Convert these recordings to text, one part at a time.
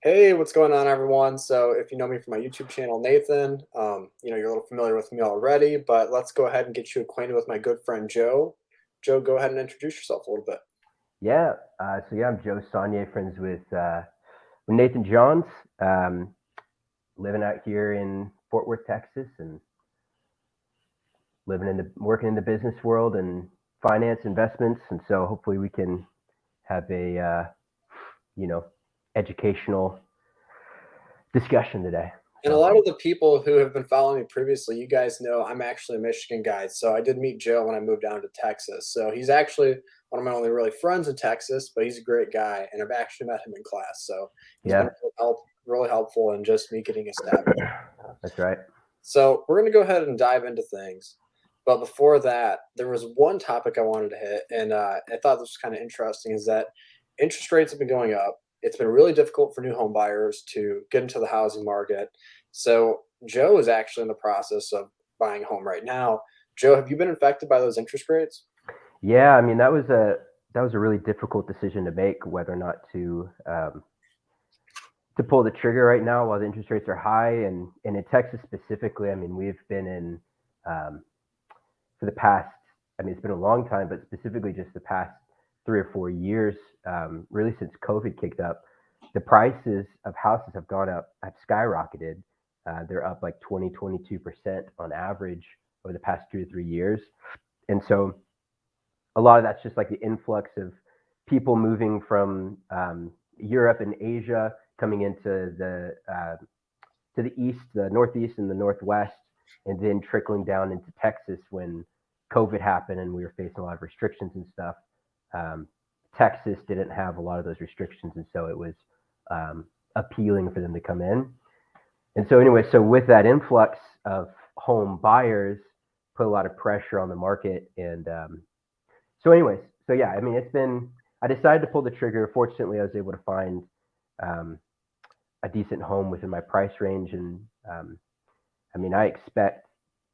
Hey, what's going on, everyone? So, if you know me from my YouTube channel, Nathan, you're a little familiar with me already, but let's go ahead and get you acquainted with my good friend Joe. Joe, go ahead and introduce yourself a little bit. I'm Joe Saunier, friends with Nathan Johns, um, living out here in Fort Worth, Texas, and working in the business world and finance investments. And so hopefully we can have a you know educational discussion today. And a So lot of the people who have been following me previously, you guys know I'm actually a Michigan guy. So, I did meet Joe when I moved down to Texas. So, he's actually one of my only really friends in Texas, but he's a great guy. And I've actually met him in class. So, he's been yeah, really helpful in just me getting established. that's right. So we're going to go ahead and dive into things. But before that, there was one topic I wanted to hit, and I thought this was kind of interesting. Is that interest rates have been going up. It's been really difficult for new home buyers to get into the housing market. So Joe is actually in the process of buying a home right now. Joe, have you been affected by those interest rates? Yeah, I mean that was a really difficult decision to make whether or not to pull the trigger right now while the interest rates are high. And in Texas specifically, I mean, we've been in um, for the past, I mean, it's been a long time, but specifically just the past 3 or 4 years, really since COVID kicked up, the prices of houses have skyrocketed. They're up like 22% on average over the past 2 to 3 years. And so a lot of that's just like the influx of people moving from Europe and Asia coming into the east, the northeast, and the northwest, and then trickling down into Texas when COVID happened and we were facing a lot of restrictions and stuff. Um, Texas didn't have a lot of those restrictions, and so it was appealing for them to come in. And so, anyway, so with that influx of home buyers, put a lot of pressure on the market, and so, anyways, so yeah, I mean, it's been. I decided to pull the trigger. Fortunately, I was able to find um, a decent home within my price range, and I mean, I expect,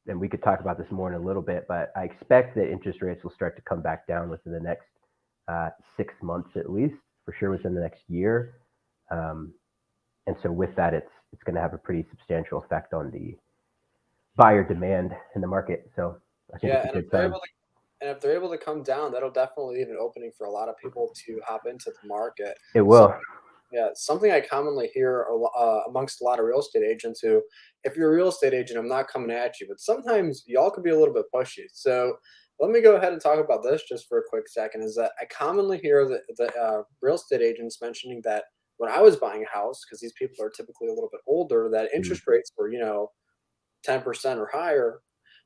and we could talk about this more in a little bit, but I expect that interest rates will start to come back down within the next 6 months at least, for sure within the next year. Um, and so, with that, it's going to have a pretty substantial effect on the buyer demand in the market. So, I think Yeah, it's a good time. and if they're able to come down, that'll definitely leave an opening for a lot of people to hop into the market. It So will. yeah, something I commonly hear amongst a lot of real estate agents who, if you're a real estate agent, I'm not coming at you, but sometimes y'all can be a little bit pushy. So let me go ahead and talk about this just for a quick second. Is that I commonly hear that the real estate agents mentioning that when I was buying a house, because these people are typically a little bit older, that Mm. interest rates were 10% or higher.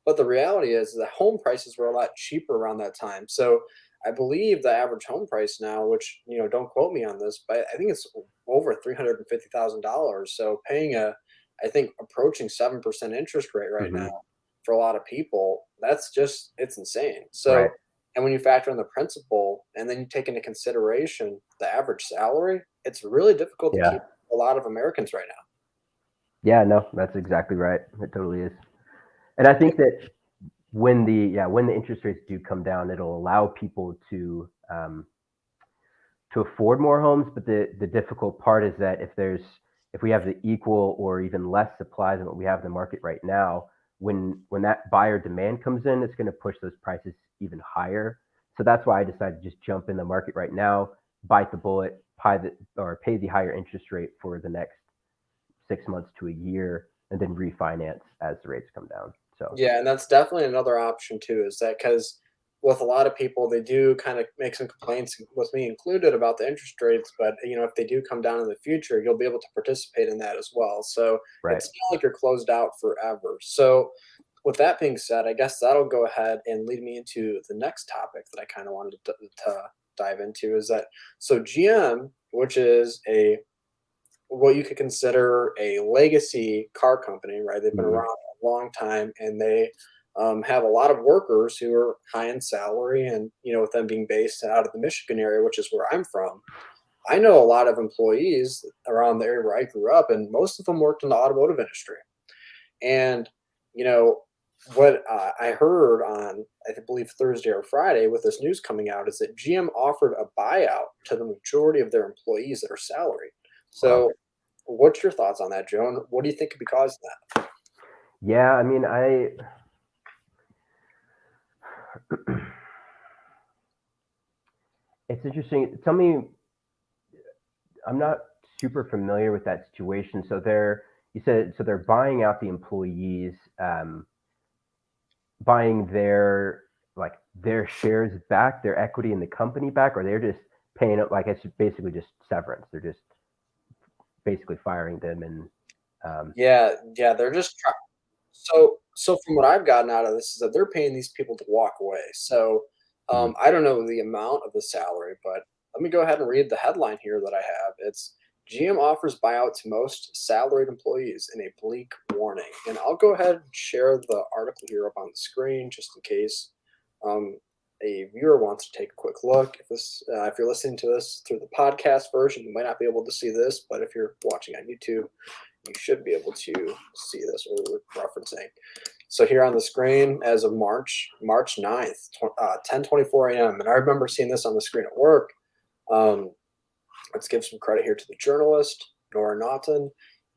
But the reality is that home prices were a lot cheaper around that time. So I believe the average home price now, which don't quote me on this, but I think it's over $350,000. So paying I think approaching 7% interest rate right now Hmm. for a lot of people, it's insane. Right. So, and when you factor in the principal and then you take into consideration the average salary, it's really difficult to Yeah. keep a lot of Americans right now. Yeah. No, that's exactly right. It totally is. And I think that when the interest rates do come down, it'll allow people to afford more homes. But the difficult part is that if we have the equal or even less supply than what we have in the market right now, when that buyer demand comes in, it's going to push those prices even higher. So that's why I decided to just jump in the market right now, bite the bullet, pay the higher interest rate for the next 6 months to a year, and then refinance as the rates come down. So Yeah, and that's definitely another option too, is that because with a lot of people, they do kind of make some complaints, with me included, about the interest rates. But if they do come down in the future, you'll be able to participate in that as well. So right. it's not like you're closed out forever. So with that being said, I guess that'll go ahead and lead me into the next topic that I kind of wanted to dive into is that so GM, which is a what you could consider a legacy car company, right? They've been Hmm. around a long time, and they have a lot of workers who are high in salary, and with them being based out of the Michigan area, which is where I'm from. I know a lot of employees around the area where I grew up, and most of them worked in the automotive industry. And you know what I heard on I believe Thursday or Friday with this news coming out is that GM offered a buyout to the majority of their employees that are salaried. Wow. So what's your thoughts on that, Joan? What do you think could be causing that? Yeah, I mean, it's interesting. Tell me, I'm not super familiar with that situation. So you said, so they're buying out the employees, buying their shares back, their equity in the company back, or they're just paying it like it's basically just severance. They're just basically firing them and Yeah, they're just so from what I've gotten out of this is that they're paying these people to walk away. So mm, I don't know the amount of the salary, but let me go ahead and read the headline here that I have. It's GM offers buyout to most salaried employees in a bleak warning. And I'll go ahead and share the article here up on the screen just in case um, a viewer wants to take a quick look. If you're listening to this through the podcast version, you might not be able to see this, but if you're watching on YouTube, you should be able to see this what we're referencing. So here on the screen, as of March 9th, 10:24 a.m., and I remember seeing this on the screen at work. Um, let's give some credit here to the journalist, Nora Naughton.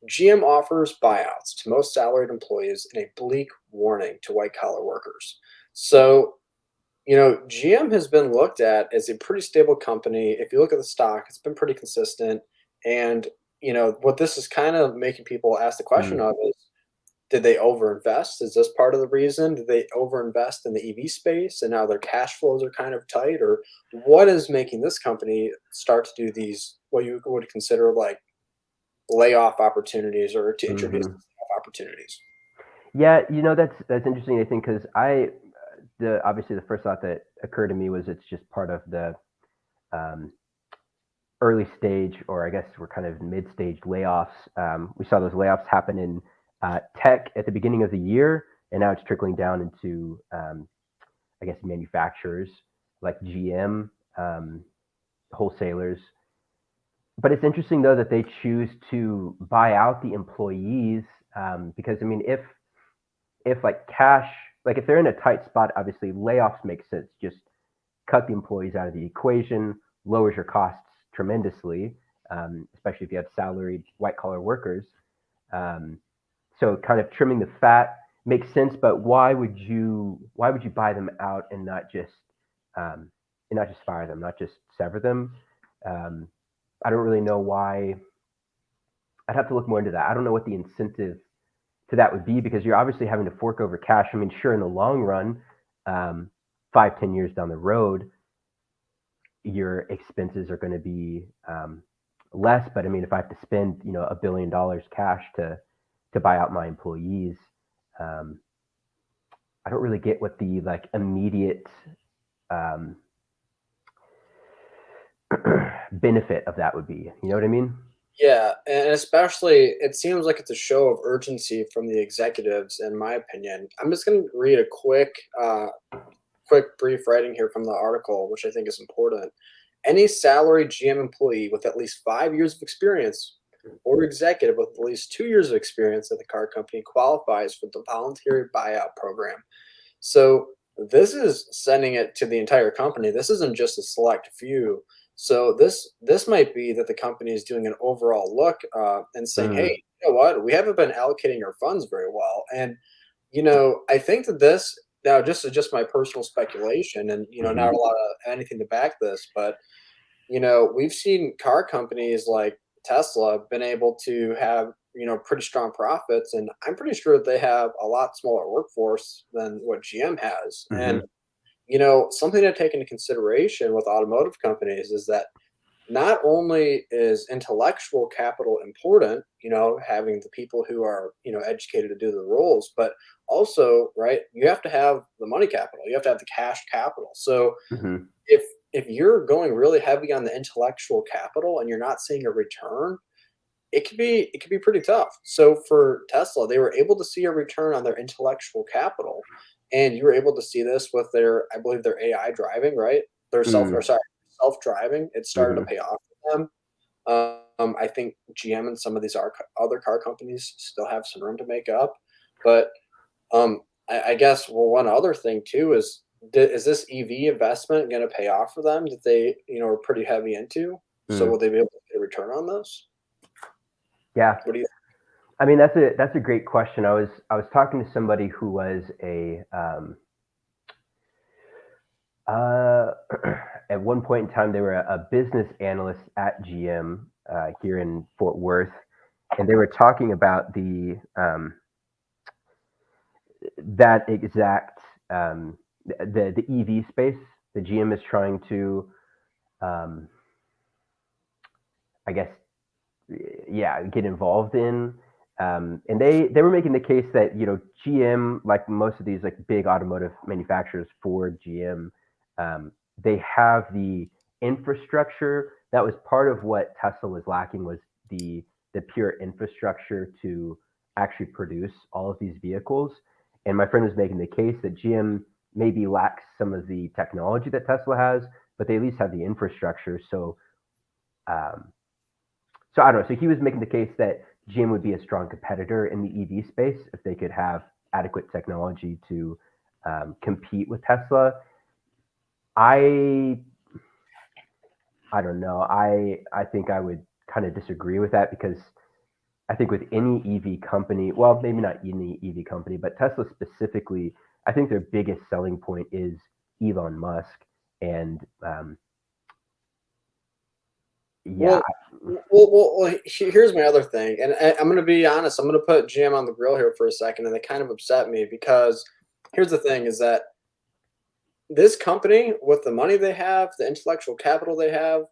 GM offers buyouts to most salaried employees in a bleak warning to white-collar workers. So, GM has been looked at as a pretty stable company. If you look at the stock, it's been pretty consistent. And, what this is kind of making people ask the question mm. of is, did they overinvest? Is this part of the reason? Did they overinvest in the EV space and now their cash flows are kind of tight? Or what is making this company start to do these, what you would consider like layoff opportunities or to introduce Hmm. layoff opportunities? Yeah, that's interesting. I think because the obviously the first thought that occurred to me was it's just part of the um, early stage, or I guess we're kind of mid-stage layoffs. We saw those layoffs happen in tech at the beginning of the year, and now it's trickling down into, I guess, manufacturers like GM, wholesalers. But it's interesting though that they choose to buy out the employees because I mean, if like cash, like if they're in a tight spot, obviously layoffs make sense. Just cut the employees out of the equation, lowers your costs tremendously, especially if you have salaried white collar workers. Um, so kind of trimming the fat makes sense, but why would you buy them out um, and not just fire them, not just sever them? Um, I don't really know why. I'd have to look more into that. I don't know what the incentive to that would be because you're obviously having to fork over cash. I mean, sure, in the long run, um, 5, 10 years down the road, your expenses are going to be less. But I mean, if I have to spend, $1 billion cash to buy out my employees, um, I don't really get what the like immediate um, benefit of that would be. You know what I mean? Yeah, and especially it seems like it's a show of urgency from the executives, in my opinion. I'm just going to read a quick brief writing here from the article, which I think is important. Any salaried GM employee with at least 5 years of experience or executive with at least 2 years of experience at the car company qualifies for the voluntary buyout program. So this is sending it to the entire company. This isn't just a select few. So this might be that the company is doing an overall look and saying, Mm, hey, you know what? We haven't been allocating our funds very well, and I think that this now just my personal speculation, and not hmm. a lot of anything to back this, but we've seen car companies like Tesla been able to have, pretty strong profits. And I'm pretty sure that they have a lot smaller workforce than what GM has. Hmm. And, something to take into consideration with automotive companies is that not only is intellectual capital important, having the people who are, educated to do the roles, but also, right, you have to have the money capital, you have to have the cash capital. So, Hmm. if you're going really heavy on the intellectual capital and you're not seeing a return, it could be pretty tough. So for Tesla, they were able to see a return on their intellectual capital, and you were able to see this with their, I believe, their AI driving, right? Their Mm, self driving. It started to hmm. pay off for them. I think GM and some of these other car companies still have some room to make up, but I guess, well, one other thing too is, is this EV investment going to pay off for them that they, are pretty heavy into? So Mm. will they be able to get a return on this? Yeah. What do you? I mean, that's a great question. I was talking to somebody who was a uh, at one point in time they were a business analyst at GM here in Fort Worth, and they were talking about that exact the EV space. The GM is trying to, um, I guess, yeah, get involved in. And they were making the case that GM, like most of these like big automotive manufacturers, Ford, GM, they have the infrastructure. That was part of what Tesla was lacking, was the pure infrastructure to actually produce all of these vehicles. And my friend was making the case that GM maybe lacks some of the technology that Tesla has, but they at least have the infrastructure. Um, so I don't know. So he was making the case that GM would be a strong competitor in the EV space if they could have adequate technology to compete with Tesla. I I don't know. I think I would kind of disagree with that, because I think with any EV company, well, maybe not any EV company, but Tesla specifically, I think their biggest selling point is Elon Musk, and yeah, Well, here's my other thing, and I'm going to be honest. I'm going to put GM on the grill here for a second, and it kind of upset me because here's the thing: is that this company, with the money they have, the intellectual capital they have,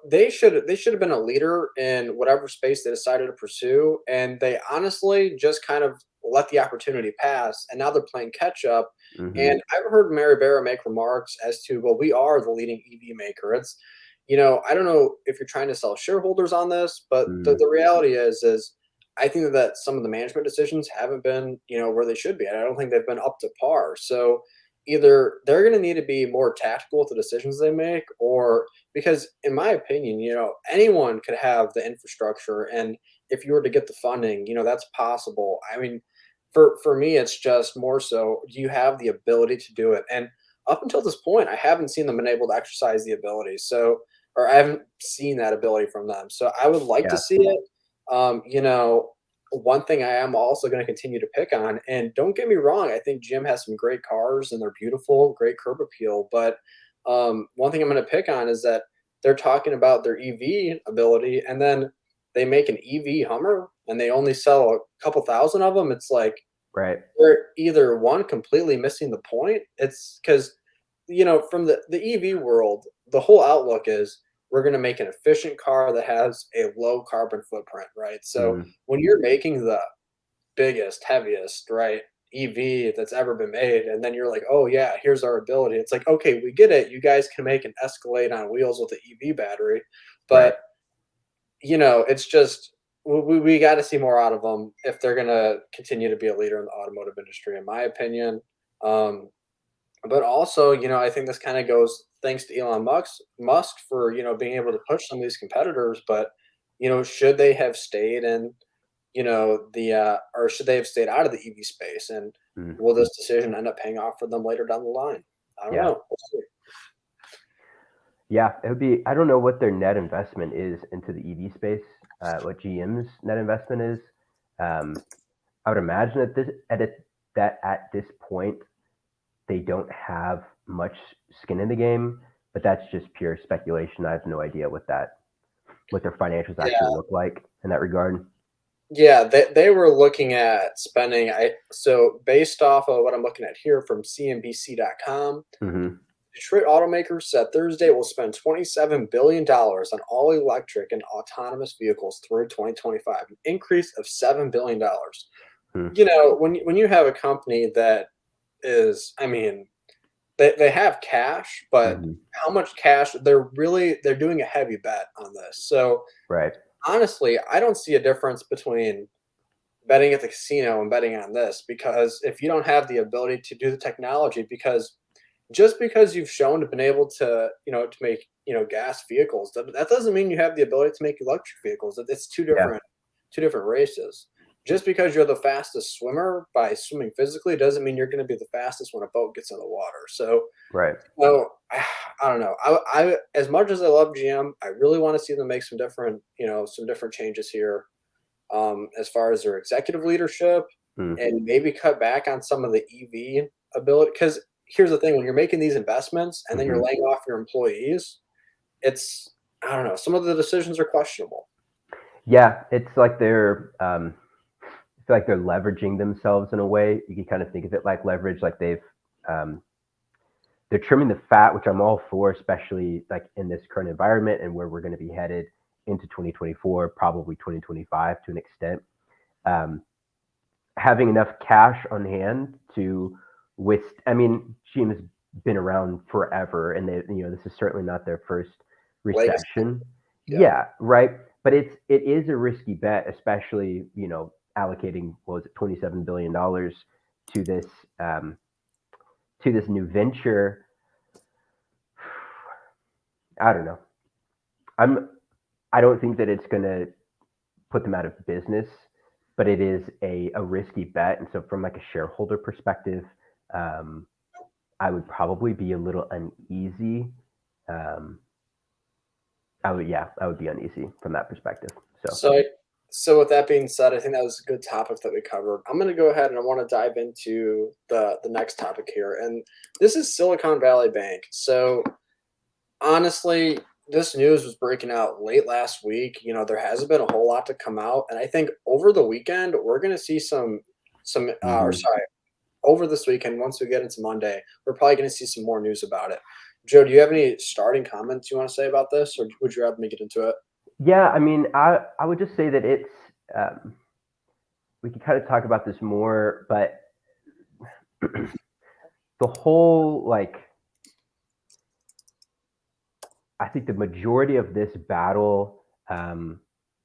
they should have been a leader in whatever space they decided to pursue, and they honestly just kind of let the opportunity pass, and now they're playing catch up. hmm And I've heard Mary Barra make remarks as to, well, we are the leading EV maker. I don't know if you're trying to sell shareholders on this, but the reality is I think that some of the management decisions haven't been, where they should be. And I don't think they've been up to par. So either they're going to need to be more tactical with the decisions they make, or because in my opinion, anyone could have the infrastructure, and if you were to get the funding, that's possible. I mean, for me, it's just more so, do you have the ability to do it? And up until this point, I haven't seen them been able to exercise the ability. So, or I haven't seen that ability from them. So I would like to yeah, see it. One thing I am also going to continue to pick on, and don't get me wrong, I think Jim has some great cars and they're beautiful, great curb appeal. But one thing I'm going to pick on is that they're talking about their EV ability, and then they make an EV Hummer and they only sell a couple thousand of them. It's like right, they're either one completely missing the point. It's because from the EV world, the whole outlook is we're going to make an efficient car that has a low carbon footprint, right? So mm, when you're making the biggest, heaviest, right, EV that's ever been made, and then you're like, oh yeah, here's our ability. It's like, okay, we get it. You guys can make an Escalade on wheels with an EV battery, right, but it's just we got to see more out of them if they're going to continue to be a leader in the automotive industry, in my opinion. Um, but also, I think this kind of goes thanks to Elon Musk for being able to push some of these competitors. But should they have stayed in the or should they have stayed out of the EV space? And mm, will this decision end up paying off for them later down the line? I don't yeah. know. We'll see. Yeah, it would be. I don't know what their net investment is into the EV space. What GM's net investment is. Um, I would imagine that at this point they don't have much skin in the game, but that's just pure speculation. I have no idea what their financials actually Yeah, look like in that regard. yeah. They were looking at spending. So based off of what I'm looking at here from CNBC.com, hmm Detroit automakers said Thursday will spend $27 billion on all electric and autonomous vehicles through 2025, an increase of $7 billion. hmm When you have a company that is, I mean, they have cash, but hmm how much cash they're doing a heavy bet on this. So Right. honestly, I don't see a difference between betting at the casino and betting on this, because if you don't have the ability to do the technology, because just because you've shown to been able to to make gas vehicles, that doesn't mean you have the ability to make electric vehicles. It's Yeah. two different races. Just because you're the fastest swimmer by swimming physically doesn't mean you're going to be the fastest when a boat gets in the water. So Right. I don't know. I as much as I love GM, I really want to see them make some different changes here. as far as their executive leadership, Mm. and maybe cut back on some of the EV ability. Because here's the thing: when you're making these investments and then you're Hmm. laying off your employees, it's I don't know. Some of the decisions are questionable. Yeah, it's like I feel like they're leveraging themselves in a way. You can kind of think of it like leverage, like um, they're trimming the fat, which I'm all for, especially like in this current environment and where we're going to be headed into 2024, probably 2025 to an extent. Um, Having enough cash on hand to I mean, GM has been around forever, and this is certainly not their first Legacy. recession. Yep. Yeah, right. But it is a risky bet, especially allocating what was it, $27 billion to this um, to this new venture. I don't know. I'm I don't think that it's going to put them out of business, but it is a risky bet. And so, from like a shareholder perspective, um, I would probably be a little uneasy. Um, I would be uneasy from that perspective. So, So, so with that being said, I think that was a good topic that we covered. I'm going to go ahead and I want to dive into the next topic here, and this is Silicon Valley Bank. So honestly, this news was breaking out late last week. There hasn't been a whole lot to come out, and I think over the weekend we're going to see or mhm. sorry, over this weekend once we get into Monday, we're probably going to see some more news about it. Joe, do you have any starting comments you want to say about this, or would you rather me get into it? Yeah, I mean, I would just say that um, we could kind of talk about this more, but the whole I think the majority of this battle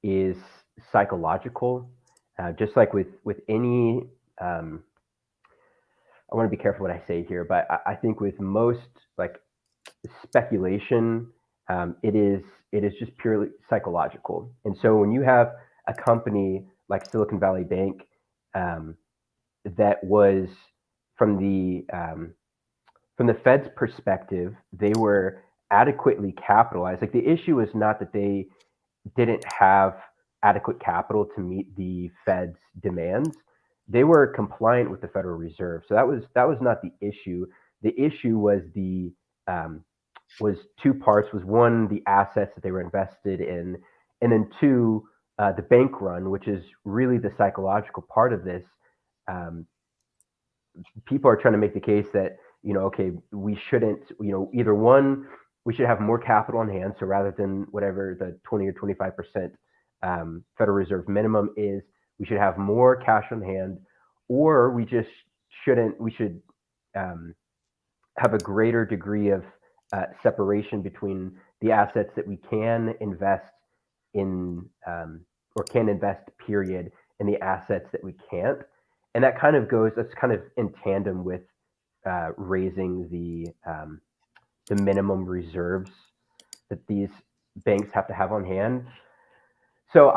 is psychological. Just like with any, I want to be careful what I say here, but I think with most like speculation, it is just purely psychological. And so when you have a company like Silicon Valley Bank um, that was from the um, from the Fed's perspective, they were adequately capitalized. Like the issue is not that they didn't have adequate capital to meet the Fed's demands. They were compliant with the Federal Reserve, so that was not the issue. The issue um, was two parts. Was one the assets that they were invested in, and then two the bank run, which is really the psychological part of this. Um, People are trying to make the case that okay, we shouldn't, either one, we should have more capital on hand. So rather than whatever the 20 or 25% Federal Reserve minimum is, we should have more cash on hand, or we just shouldn't. We should um, have a greater degree of separation between the assets that we can invest in or can invest period and the assets that we can't. And that's kind of in tandem with raising the minimum reserves that these banks have to have on hand. So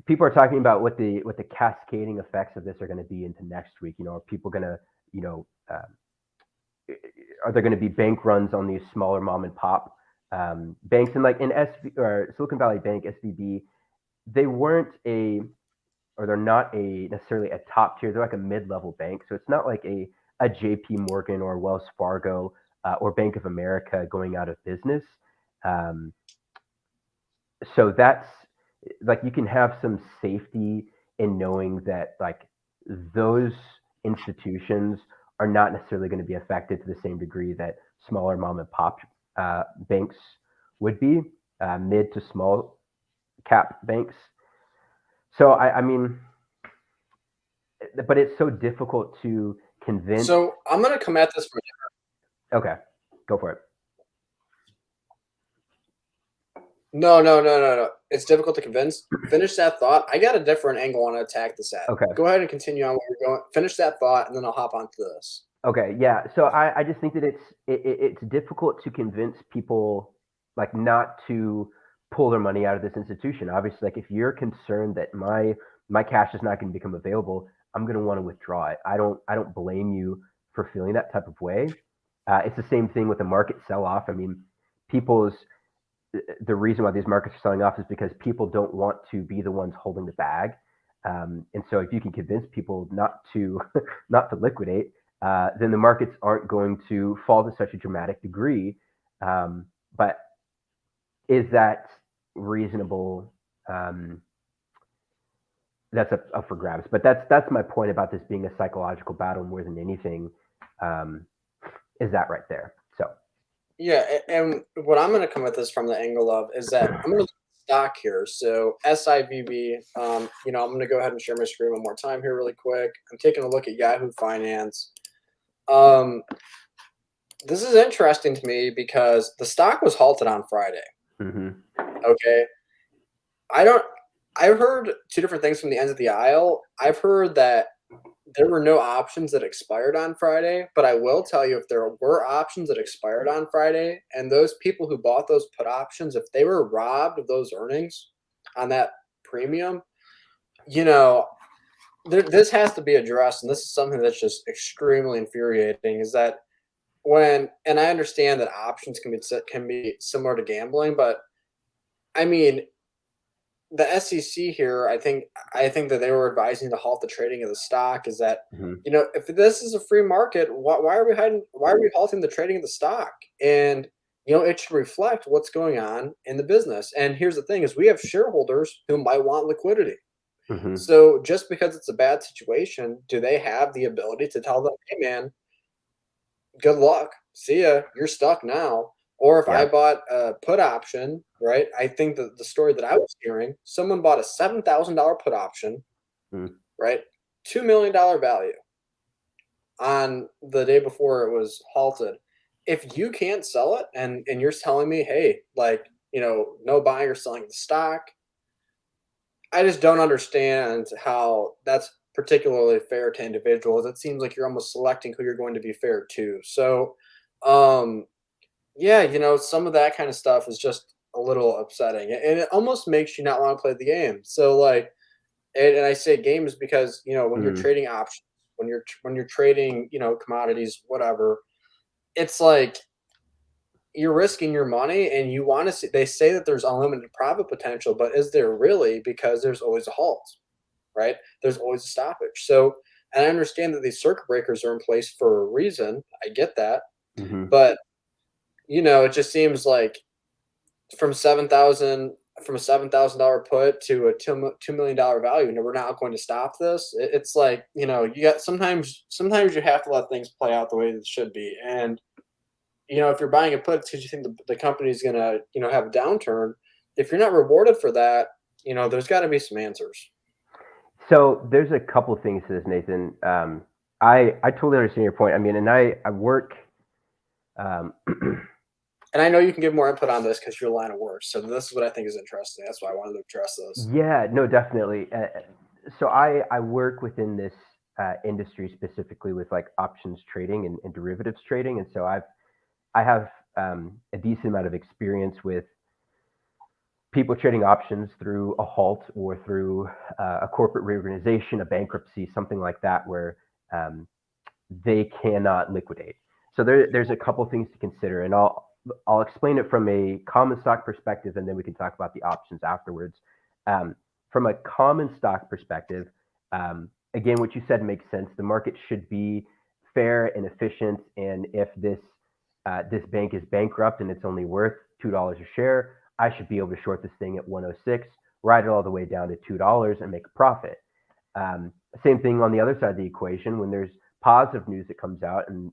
people are talking about what the cascading effects of this are going to be into next week. Are people going to, you know, are there going to be bank runs on these smaller mom and pop banks? And like in or Silicon Valley Bank, SVB, they weren't or they're not necessarily a top tier. They're like a mid-level bank. So it's not like a JP Morgan or Wells Fargo or Bank of America going out of business. Um, so that's like you can have some safety in knowing that like those institutions are not necessarily going to be affected to the same degree that smaller mom and pop banks would be, mid to small cap banks. So I mean, but it's so difficult to convince. So I'm going to come at this from Okay, go for it. no, no, no, no, no. It's difficult to convince. Finish that thought. I got a different angle I want to attack this at. Okay. Go ahead and continue on where you're going. Finish that thought, and then I'll hop onto this. Okay, yeah. So I just think that it's difficult to convince people like not to pull their money out of this institution. Obviously, like if you're concerned that my cash is not going to become available, I'm going to want to withdraw it. I don't blame you for feeling that type of way. It's the same thing with the market sell off. I mean, people's the reason why these markets are selling off is because people don't want to be the ones holding the bag. And so if you can convince people not to not to liquidate, then the markets aren't going to fall to such a dramatic degree. But is that reasonable? That's up for grabs. But that's my point about this being a psychological battle more than anything. Um, is that right there? So. Yeah, and what I'm going to come at this from the angle of is that I'm going to look at stock here. So SIVB, I'm going to go ahead and share my screen one more time here really quick. I'm taking a look at Yahoo Finance. Um, this is interesting to me because the stock was halted on Friday. Mm-hmm. Okay, I don't. I've heard two different things from the ends of the aisle. I've heard that there were no options that expired on Friday, but I will tell you if there were options that expired on Friday and those people who bought those put options, if they were robbed of those earnings on that premium, you know, this has to be addressed. And this is something that's just extremely infuriating is that and I understand that options can be similar to gambling, but I mean, the SEC here, I think that they were advising to halt the trading of the stock. Is that Mm-hmm. if this is a free market, why are we hiding? Why are we halting the trading of the stock? And it should reflect what's going on in the business. And here's the thing: is we have shareholders who might want liquidity. Mm-hmm. So just because it's a bad situation, do they have the ability to tell them, "Hey, man, good luck. See ya. You're stuck now." Or if I Yeah. bought a put option, right? I think that the story that I was hearing, someone bought a $7,000 put option, Mm-hmm. right? $2 million value on the day before it was halted. If you can't sell it and you're telling me, hey, like, no buying or selling the stock, I just don't understand how that's particularly fair to individuals. It seems like you're almost selecting who you're going to be fair to. So, um, yeah, some of that kind of stuff is just a little upsetting, and it almost makes you not want to play the game. So, like, and I say games because when you're Mm-hmm. trading options, when you're trading, commodities, whatever, it's like you're risking your money, and you want to see. They say that there's unlimited profit potential, but is there really? Because there's always a halt, right? There's always a stoppage. So, and I understand that these circuit breakers are in place for a reason. I get that, Mm-hmm. but it just seems like from 7,000 from a $7,000 put to a $2 million value. We're not going to stop this. It's like you got sometimes you have to let things play out the way that it should be. And if you're buying a put because you think the company's gonna have a downturn, if you're not rewarded for that, there's got to be some answers. So there's a couple of things to this, Nathan. I totally understand your point. I mean, and I work. Um, And I know you can give more input on this because your line of work. So this is what I think is interesting. That's why I wanted to address this. yeah, no, definitely. So I work within this industry specifically with like options trading and derivatives trading, and so I have a decent amount of experience with people trading options through a halt or through a corporate reorganization, a bankruptcy, something like that, where um, they cannot liquidate. So there's a couple things to consider, and I'll explain it from a common stock perspective, and then we can talk about the options afterwards. From a common stock perspective, again, what you said makes sense. The market should be fair and efficient, and if this bank is bankrupt and it's only worth $2 a share, I should be able to short this thing at 106, ride it all the way down to $2 and make a profit. Um, Same thing on the other side of the equation when there's positive news that comes out and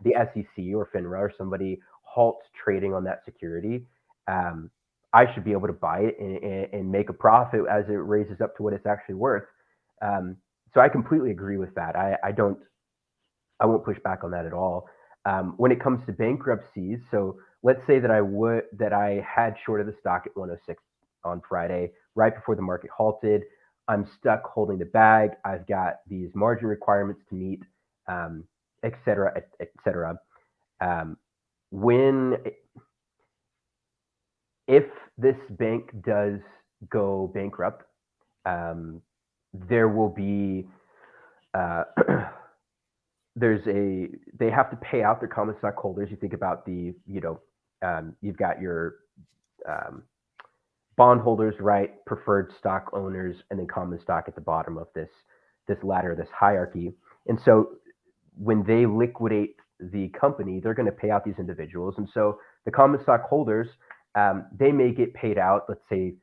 the SEC or FINRA or somebody halts trading on that security. Um, I should be able to buy it and make a profit as it raises up to what it's actually worth. Um, so I completely agree with that. I won't push back on that at all. When it comes to bankruptcies, so let's say that I had shorted the stock at 106 on Friday, right before the market halted. I'm stuck holding the bag. I've got these margin requirements to meet, et cetera, et cetera. Um, when if this bank does go bankrupt, um, there will be uh, they have to pay out their common stockholders. You think about you've got your um, bondholders, right, preferred stock owners, and then common stock at the bottom of this ladder, this hierarchy. And so when they liquidate the company, they're going to pay out these individuals. And so the common stock holders, they may get paid out, let's say,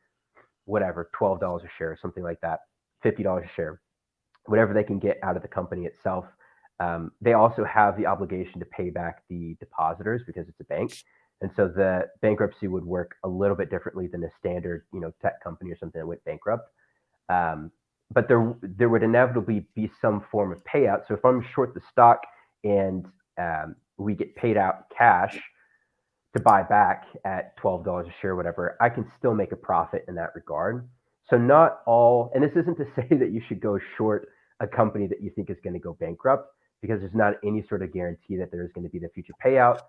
whatever, $12 a share, something like that, $50 a share, whatever they can get out of the company itself. They also have the obligation to pay back the depositors because it's a bank. And so the bankruptcy would work a little bit differently than a standard, tech company or something that went bankrupt. Um, but there would inevitably be some form of payout. So if I'm short the stock and we get paid out cash to buy back at $12 a share, whatever, I can still make a profit in that regard. So not all, and this isn't to say that you should go short a company that you think is going to go bankrupt, because there's not any sort of guarantee that there is going to be the future payout.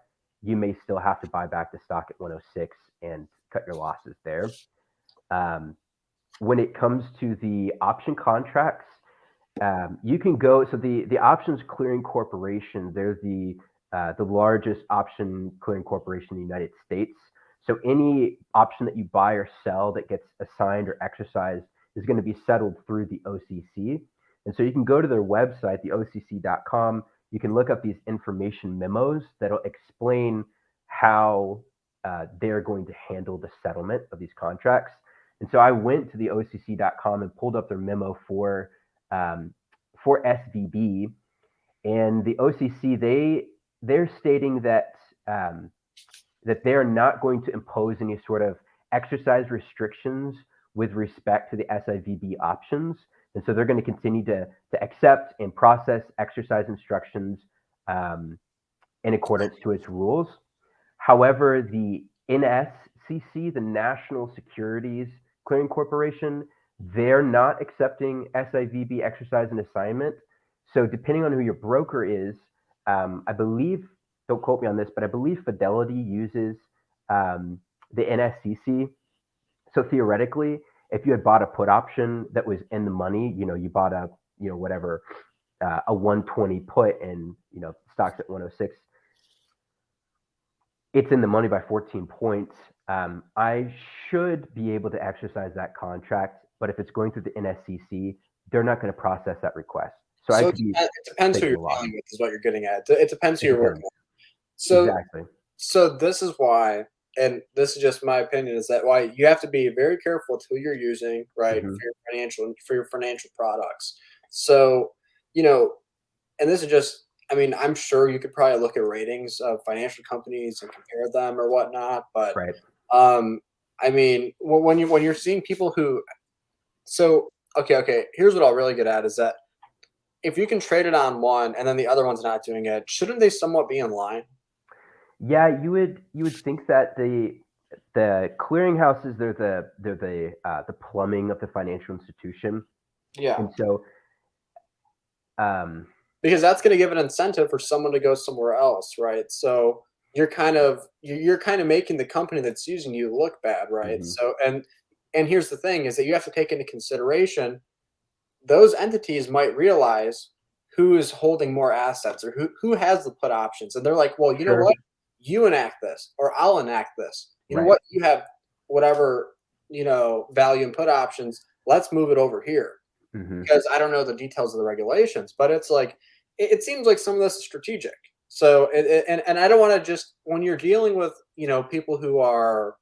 You may still have to buy back the stock at 106 and cut your losses there. When it comes to the option contracts, you can go. So the options clearing corporation, they're the largest option clearing corporation in the United States. So any option that you buy or sell that gets assigned or exercised is going to be settled through the OCC. And so you can go to their website, the OCC.com. You can look up these information memos that'll explain how they're going to handle the settlement of these contracts. And so I went to the OCC.com and pulled up their memo for SVB, and the OCC they're stating that that they're not going to impose any sort of exercise restrictions with respect to the SIVB options, and so they're going to continue to accept and process exercise instructions in accordance to its rules. However, the NSCC, the National Securities Clearing Corporation, they're not accepting SIVB exercise and assignment. So depending on who your broker is, I believe, don't quote me on this, but I believe Fidelity uses the NSCC. So theoretically, if you had bought a put option that was in the money, you bought a, whatever, a 120 put and, stocks at 106, it's in the money by 14 points. I should be able to exercise that contract, but if it's going through the NSCC, they're not going to process that request. So I So could be it depends who taking you're a loss. dealing with, is what you're getting at. It depends who It you're working depends. with. So Exactly. so this is why, and this is just my opinion, is that why you have to be very careful with who you're using, right, Hmm. for your financial products. So, you know, and this is just, I mean, I'm sure you could probably look at ratings of financial companies and compare them or whatnot, but Right. um, I mean, when you're seeing people who, so okay, here's what I'll really get at is that if you can trade it on one and then the other one's not doing it, shouldn't they somewhat be in line? Yeah, you would think that the clearinghouses, they're the plumbing of the financial institution, Yeah. and so um, Because that's gonna give an incentive for someone to go somewhere else, right? So you're kind of making the company that's using you look bad, right? mhm, So and here's the thing is that you have to take into consideration those entities might realize who is holding more assets or who has the put options. And they're like, well, you know sure, what? You enact this or I'll enact this. You know right, what? You have whatever, value and put options. Let's move it over here hmm, because I don't know the details of the regulations, but it's like it seems like some of this is strategic. So and I don't want to just when you're dealing with people who are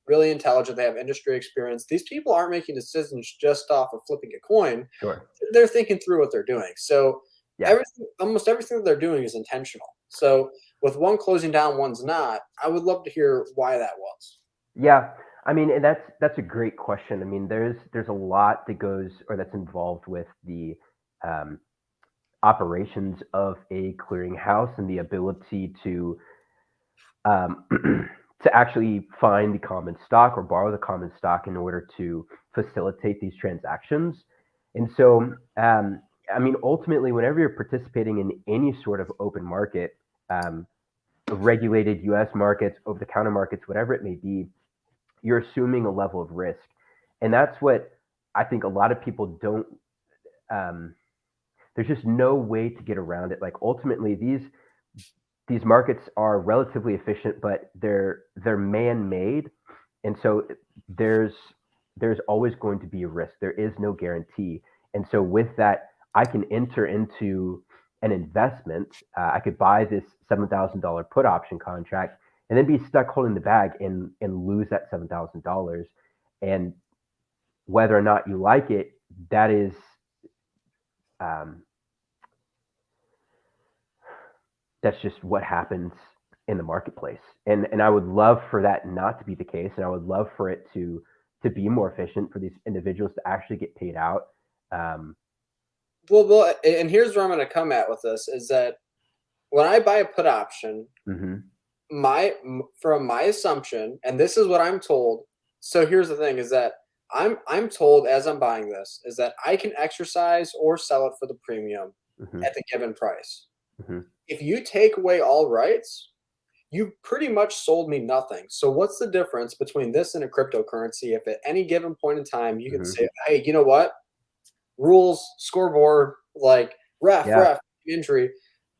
really intelligent, they have industry experience. These people aren't making decisions just off of flipping a coin. sure, They're thinking through what they're doing. So yeah. almost everything that they're doing is intentional. So with one closing down, one's not. I would love to hear why that was. Yeah, I mean, and that's a great question. I mean, there's a lot that goes or that's involved with the um, operations of a clearinghouse and the ability to um, to actually find the common stock or borrow the common stock in order to facilitate these transactions. And so, I mean, ultimately, whenever you're participating in any sort of open market, um, regulated U.S. markets, over-the-counter markets, whatever it may be, you're assuming a level of risk, and that's what I think a lot of people don't. Um, there's just no way to get around it. Like ultimately, these markets are relatively efficient, but they're man-made, And so there's always going to be a risk. There is no guarantee. And so with that, I can enter into an investment. I could buy this $7,000 put option contract and then be stuck holding the bag and lose that $7,000. And whether or not you like it, that is um, that's just what happens in the marketplace. And I would love for that not to be the case, and I would love for it to be more efficient for these individuals to actually get paid out. Um, And here's where I'm going to come at with this is that when I buy a put option, mhm, from my assumption, and this is what I'm told. So here's the thing: is that I'm told as I'm buying this is that I can exercise or sell it for the premium mhm, at the given price. mhm, If you take away all rights, you pretty much sold me nothing. So what's the difference between this and a cryptocurrency? If at any given point in time you can mhm. say, "Hey, you know what? Rules, scoreboard, like Yeah, ref, injury."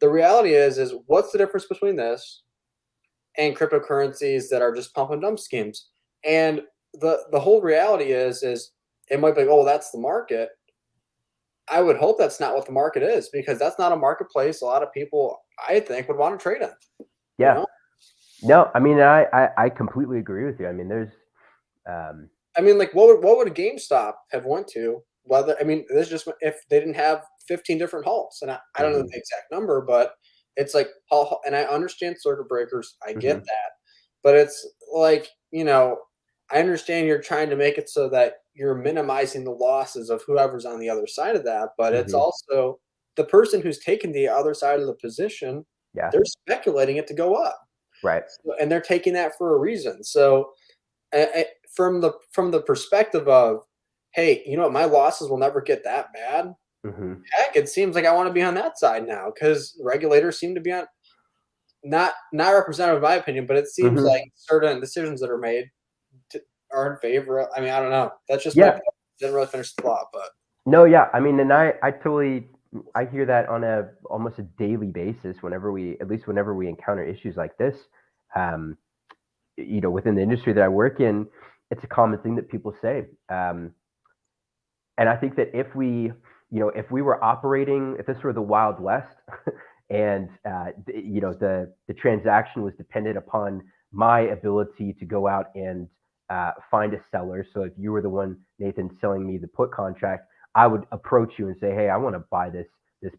The reality is what's the difference between this and cryptocurrencies that are just pump and dump schemes? And the whole reality is it might be like, oh, that's the market. I would hope that's not what the market is because that's not a marketplace a lot of people I think would want to trade in. You yeah. know, No, I mean, I completely agree with you. I mean, there's, um, I mean, like what would a GameStop have went to? Whether I mean, this just if they didn't have 15 different halts, and I don't know mhm, the exact number, but it's like and I understand circuit breakers, I get mhm, that, but it's like I understand you're trying to make it so that you're minimizing the losses of whoever's on the other side of that, but it's mhm, also the person who's taking the other side of the position, yeah, they're speculating it to go up, right. and they're taking that for a reason. So from the perspective of, hey, you know what, my losses will never get that bad. Mhm, Heck, it seems like I want to be on that side now because regulators seem to be on not representative of my opinion, but it seems mhm. like certain decisions that are made are in favor of. I mean, I don't know. That's just my Yeah. opinion. Didn't really finish the thought, but No, yeah. I mean, and I totally I hear that on a almost a daily basis whenever at least whenever we encounter issues like this. Um, within the industry that I work in, it's a common thing that people say. And I think that if we were operating, if this were the Wild West, and the transaction was dependent upon my ability to go out and find a seller. So if you were the one, Nathan, selling me the put contract, I would approach you and say, "Hey, I want to buy this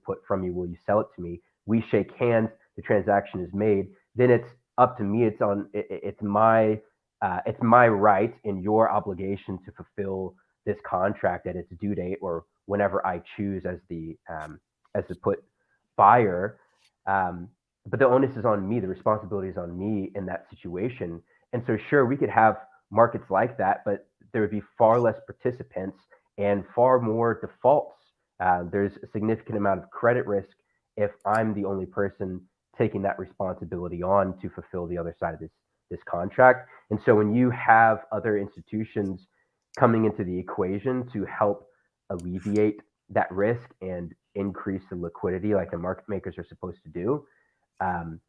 put from you. Will you sell it to me?" We shake hands. The transaction is made. Then it's up to me. It's my right and your obligation to fulfill this contract at its due date or whenever I choose as the put buyer. Um, but the onus is on me. The responsibility is on me in that situation. And so, sure, we could have markets like that, but there would be far less participants and far more defaults. There's a significant amount of credit risk if I'm the only person taking that responsibility on to fulfill the other side of this contract. And so when you have other institutions coming into the equation to help alleviate that risk and increase the liquidity like the market makers are supposed to do, um,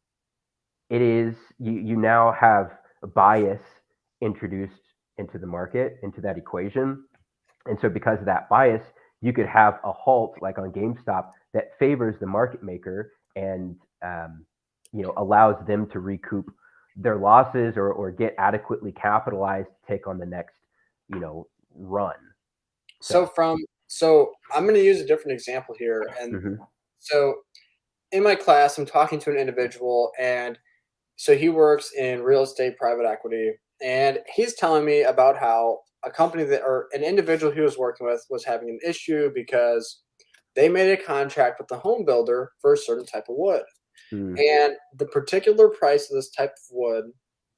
it is you now have a bias introduced into the market, into that equation. And so because of that bias, you could have a halt like on GameStop that favors the market maker and allows them to recoup their losses or get adequately capitalized to take on the next run. so So from so I'm going to use a different example here, and mhm, so in my class, I'm talking to an individual, and so he works in real estate private equity, and he's telling me about how a company that or an individual he was working with was having an issue because they made a contract with the home builder for a certain type of wood. mm, And the particular price of this type of wood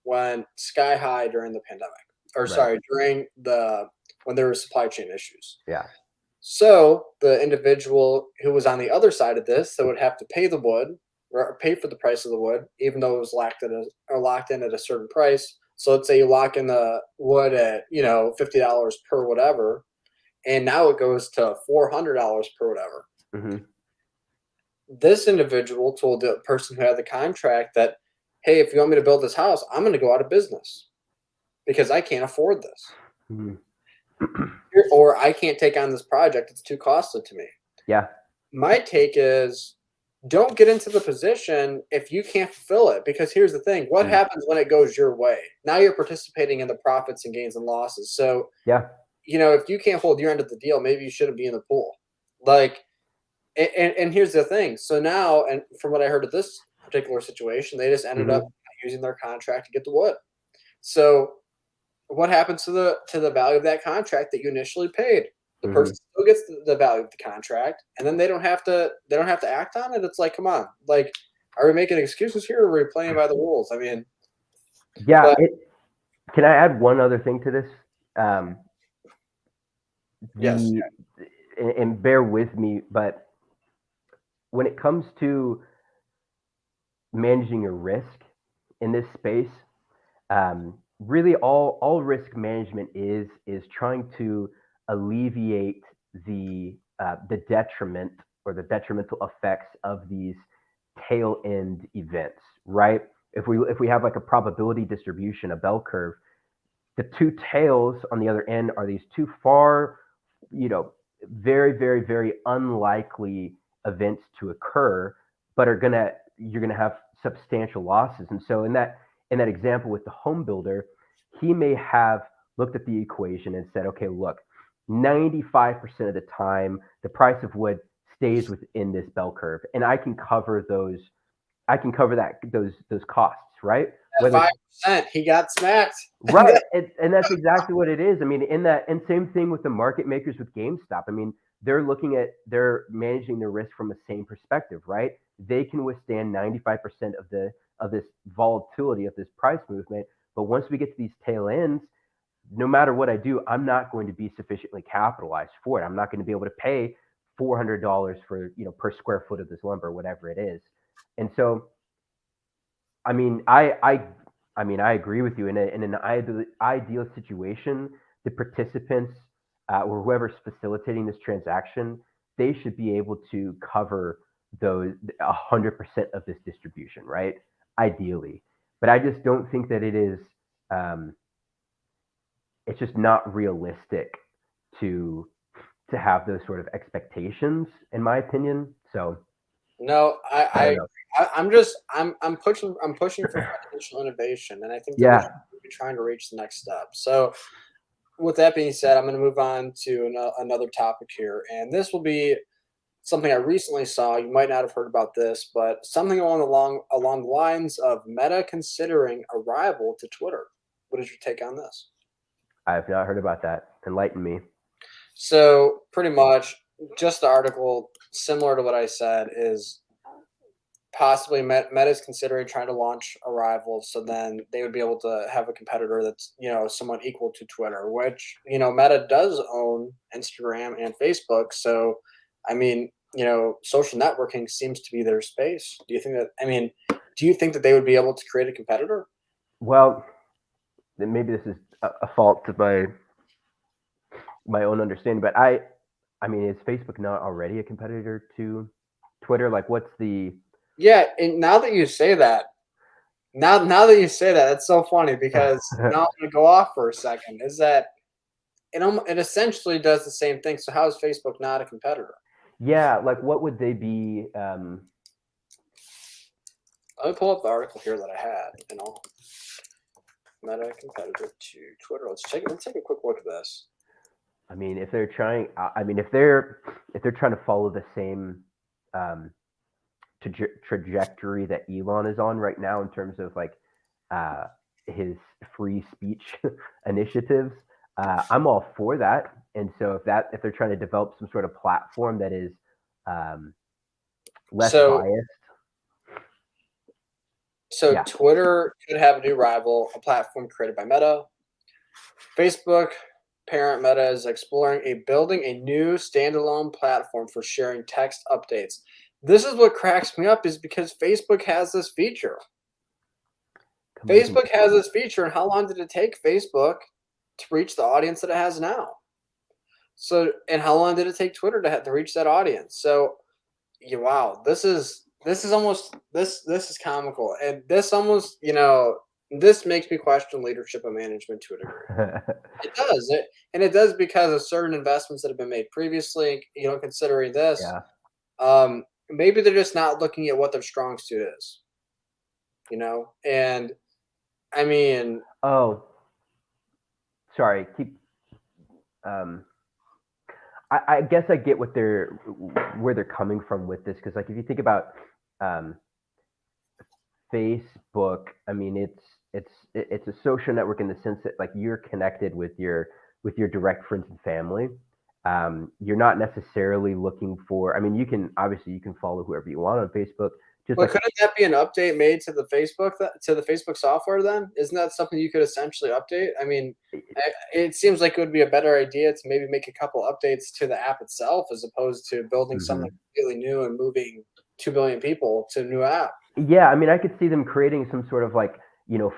went sky high during the pandemic. Or right, sorry, during the when there were supply chain issues. yeah, So the individual who was on the other side of this that would have to pay the wood or pay for the price of the wood, even though it was locked in at a certain price. So let's say you lock in the wood at $50 per whatever, and now it goes to $400 per whatever. hmm, This individual told the person who had the contract that, hey, if you want me to build this house, I'm going to go out of business. because I can't afford this. Mhm. Or I can't take on this project. It's too costly to me. Yeah. My take is don't get into the position if you can't fulfill it. Because here's the thing, what Mm. happens when it goes your way? Now you're participating in the profits and gains and losses. So, Yeah. if you can't hold your end of the deal, maybe you shouldn't be in the pool. Like, and here's the thing. So now, and from what I heard of this particular situation, they just ended up Mhm. using their contract to get the wood. So what happens to the value of that contract that you initially paid? The person Mhm. still gets the value of the contract, and then they don't have to act on it. It's like, come on, like, are we making excuses here, or are we playing by the rules? I mean, Yeah. but Can I add one other thing to this? Um, yes, the and bear with me, but when it comes to managing your risk in this space, really all risk management is trying to alleviate the detriment or the detrimental effects of these tail end events, right? If we have like a probability distribution, a bell curve, the two tails on the other end are these two far, you know, very, very, very unlikely events to occur, but you're gonna have substantial losses. And so in that example with the home builder, he may have looked at the equation and said, okay, look, 95% of the time the price of wood stays within this bell curve, and I can cover those costs, right? at Whether 5%, he got smacked. Right, and that's exactly what it is. I mean, and same thing with the market makers with GameStop. I mean, they're managing the risk from the same perspective, right? They can withstand 95% of this volatility of this price movement, but once we get to these tail ends, no matter what I do, I'm not going to be sufficiently capitalized for it. I'm not going to be able to pay $400 for per square foot of this lumber, whatever it is, and so I mean, I agree with you. In an ideal situation, the participants or whoever's facilitating this transaction, they should be able to cover those 100% of this distribution, right? Ideally, but I just don't think that it is. Um, it's just not realistic to to have those sort of expectations, in my opinion. So No, I don't know. I'm pushing for financial innovation, and I think that we Yeah, should be trying to reach the next step. So with that being said, I'm going to move on to another topic here, and this will be something I recently saw. You might not have heard about this, but something along the lines of Meta considering a rival to Twitter. What is your take on this? I have not heard about that. Enlighten me. So pretty much, just the article, similar to what I said, is possibly Meta's considering trying to launch a rival, so then they would be able to have a competitor that's somewhat equal to Twitter, which Meta does own Instagram and Facebook. So, I mean, social networking seems to be their space. Do you think that? I mean, do you think that they would be able to create a competitor? Well, then maybe this is a fault to my own understanding, but I mean, is Facebook not already a competitor to Twitter? Like, what's the Yeah, and now that you say that, it's so funny because now I'm gonna go off for a second. Is that it essentially does the same thing. So how is Facebook not a competitor? yeah, like what would they be? Let me pull up the article here that I had. Meta competitor to Twitter. Let's take a quick look at this. I mean, if they're trying, I mean, if they're trying to follow the same um, trajectory that Elon is on right now in terms of like uh, his free speech initiatives, I'm all for that. And so if they're trying to develop some sort of platform that is um, less So biased, so yeah. Twitter could have a new rival, a platform created by Meta. Facebook parent Meta is exploring building a new standalone platform for sharing text updates. This is what cracks me up is because Facebook has this feature. Communication. Facebook has this feature, and how long did it take Facebook to reach the audience that it has now? So, and how long did it take Twitter to reach that audience? So, yeah, wow, this is almost this is comical, and this almost this makes me question leadership and management to a degree. It does, and it does because of certain investments that have been made previously. Considering this, Yeah. maybe they're just not looking at what their strong suit is. And I mean, Oh, sorry. Keep. Um, I guess I get where they're coming from with this, because like if you think about um, Facebook, I mean it's a social network in the sense that like you're connected with your direct friends and family. You're not necessarily looking for. I mean, you can follow whoever you want on Facebook, just but like couldn't that be an update made to the Facebook software then? Isn't that something you could essentially update? I mean, it seems like it would be a better idea to maybe make a couple updates to the app itself as opposed to building something Mhm. completely new and moving 2 billion people to a new app. Yeah, I mean, I could see them creating some sort of like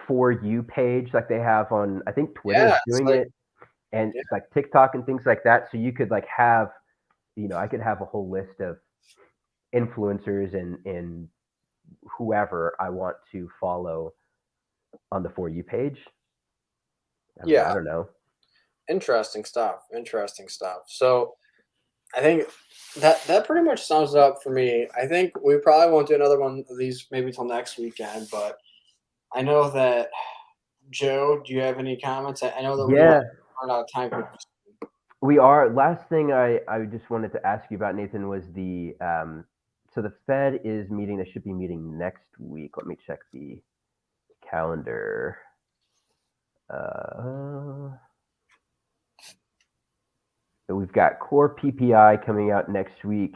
for you page like they have on, I think Twitter Yeah, is it's doing like it, and yeah, like TikTok and things like that. So you could like have I could have a whole list of influencers and whoever I want to follow on the For You page. I mean, yeah, I don't know. interesting stuff. Interesting stuff. So I think that pretty much sums it up for me. I think we probably won't do another one of these maybe till next weekend, but I know that Joe, do you have any comments? I know that we might Yeah, run out of time here. we are. Last thing I just wanted to ask you about, Nathan, was so the Fed is meeting. They should be meeting next week. Let me check the calendar. Uh, so we've got core PPI coming out next week.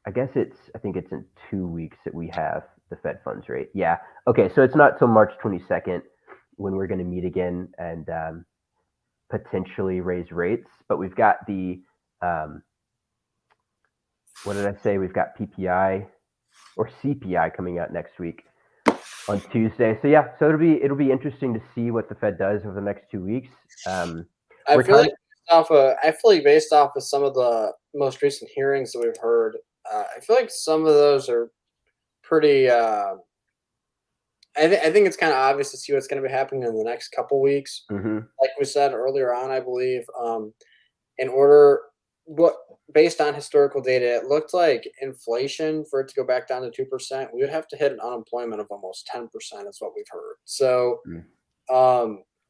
I think it's in 2 weeks that we have the Fed funds rate. Yeah. Okay. So it's not till March 22nd when we're going to meet again and potentially raise rates. But we've got um, what did I say? We've got PPI or CPI coming out next week on Tuesday. So yeah, so it'll be interesting to see what the Fed does over the next 2 weeks. Um, I we're feel like kind based off of some of the most recent hearings that we've heard, I feel like some of those are pretty. I think it's kind of obvious to see what's going to be happening in the next couple weeks. of. Hmm. Like we said earlier on, I believe, in order what based on historical data, it looked like inflation for it to go back down to 2%, we would have to hit an unemployment of almost 10%, is what we've heard. So, I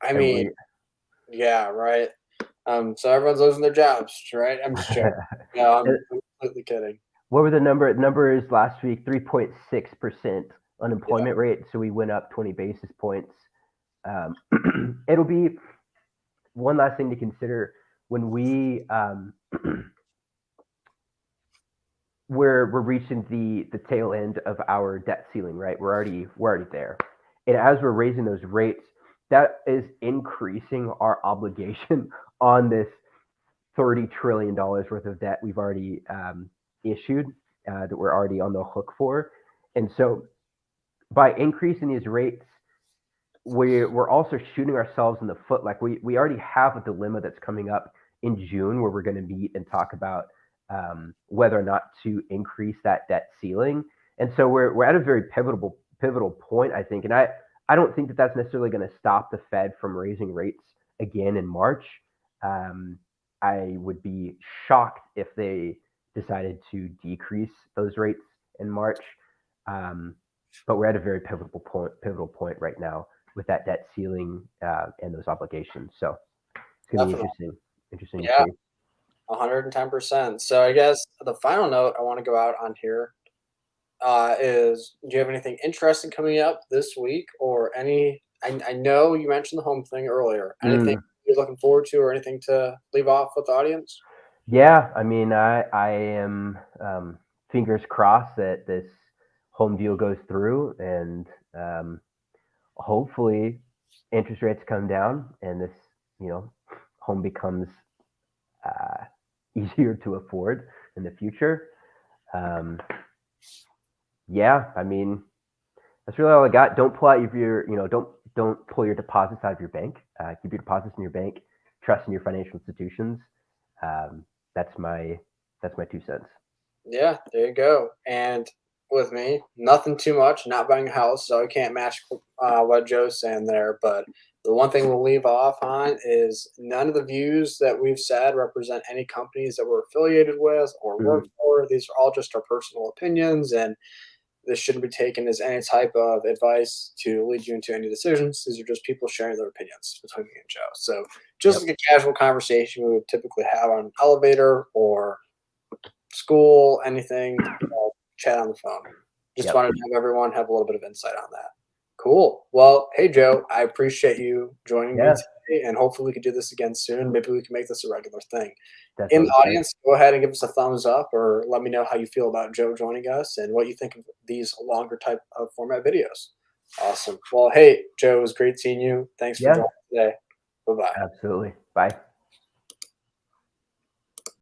And mean, we yeah, right. So everyone's losing their jobs, right? I'm just joking. No, I'm completely kidding. what were the numbers last week? 3.6% Yeah. unemployment rate. So we went up 20 basis points. Um, it'll be one last thing to consider when we're reaching the tail end of our debt ceiling, right? We're already there, and as we're raising those rates, that is increasing our obligation on this $30 trillion worth of debt we've already issued, that we're already on the hook for, and so by increasing these rates, we're also shooting ourselves in the foot. Like we already have a dilemma that's coming up in June where we're going to meet and talk about whether or not to increase that debt ceiling. And so we're at a very pivotal point, I think. And I don't think that that's necessarily going to stop the Fed from raising rates again in March. Um, I would be shocked if they decided to decrease those rates in March. Um, but we're at a very pivotal point right now with that debt ceiling and those obligations. So it's going to be Definitely. interesting to Yeah, see. 110%. So I guess the final note I want to go out on here is do you have anything interesting coming up this week or any? I know you mentioned the home thing earlier. Anything Mm, you're looking forward to or anything to leave off with the audience? yeah, I mean, I am fingers crossed that this home deal goes through, and hopefully interest rates come down and this you know home becomes uh, easier to afford in the future. Um, yeah, I mean, that's really all I got. Don't pull out don't pull your deposits out of your bank. Keep your deposits in your bank. Trust in your financial institutions. Um, that's my 2 cents. Yeah, there you go. And with me. Nothing too much. Not buying a house, so I can't match what Joe's saying there. But the one thing we'll leave off on is none of the views that we've said represent any companies that we're affiliated with or work Mhm. for. These are all just our personal opinions, and this shouldn't be taken as any type of advice to lead you into any decisions. These are just people sharing their opinions between me and Joe. So just Yep. like a casual conversation we would typically have on an elevator or school, anything, chat on the phone. Just Yep. wanted to have everyone have a little bit of insight on that. Cool. Well, hey Joe, I appreciate you joining me Yeah. today, and hopefully we could do this again soon. Maybe we can make this a regular thing. That In the sounds great. audience, go ahead and give us a thumbs up, or let me know how you feel about Joe joining us and what you think of these longer type of format videos. Awesome. Well, hey Joe, it was great seeing you. Thanks for Yeah. joining today. Bye bye. Absolutely. Bye.